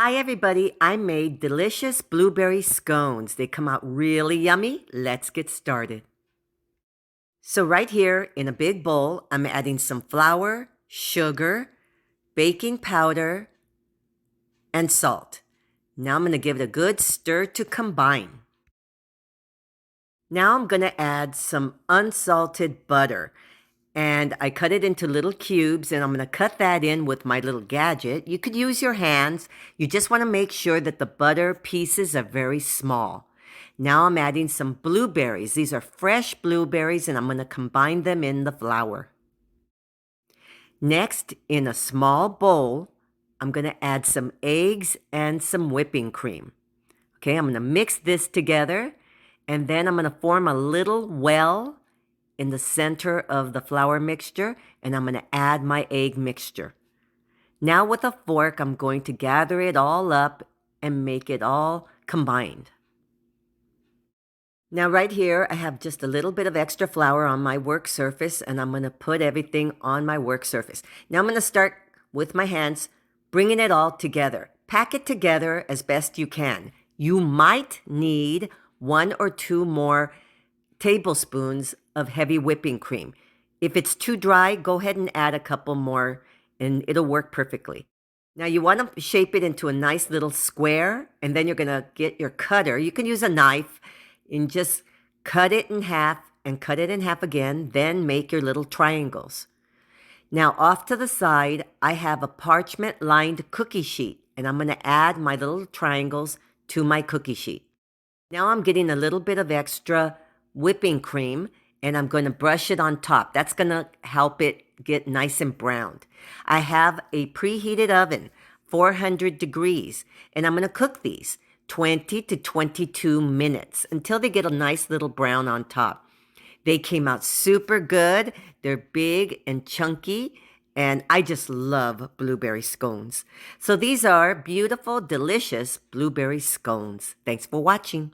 Hi everybody, I made delicious blueberry scones. They come out really yummy. Let's get started. So right here in a big bowl, I'm adding some flour, sugar, baking powder, and salt. Now I'm going to give it a good stir to combine. Now I'm going to add some unsalted butter. And I cut it into little cubes, and I'm going to cut that in with my little gadget. You could use your hands. You just want to make sure that the butter pieces are very small. Now I'm adding some blueberries. These are fresh blueberries, and I'm going to combine them in the flour. Next, in a small bowl, I'm going to add some eggs and some whipping cream. Okay, I'm going to mix this together, and then I'm going to form a little well in the center of the flour mixture, and I'm going to add my egg mixture. Now with a fork, I'm going to gather it all up and make it all combined. Now right here, I have just a little bit of extra flour on my work surface, and I'm going to put everything on my work surface. Now I'm going to start with my hands, bringing it all together. Pack it together as best you can. You might need 1 or 2 more tablespoons of heavy whipping cream. If it's too dry, go ahead and add a couple more and it'll work perfectly. Now you want to shape it into a nice little square, and then you're going to get your cutter. You can use a knife and just cut it in half and cut it in half again, then make your little triangles. Now off to the side, I have a parchment lined cookie sheet, and I'm going to add my little triangles to my cookie sheet. Now I'm getting a little bit of extra whipping cream, and I'm going to brush it on top. That's going to help it get nice and browned. I have a preheated oven, 400 degrees, and I'm going to cook these 20 to 22 minutes until they get a nice little brown on top. They came out super good. They're big and chunky, and I just love blueberry scones. So these are beautiful, delicious blueberry scones. Thanks for watching.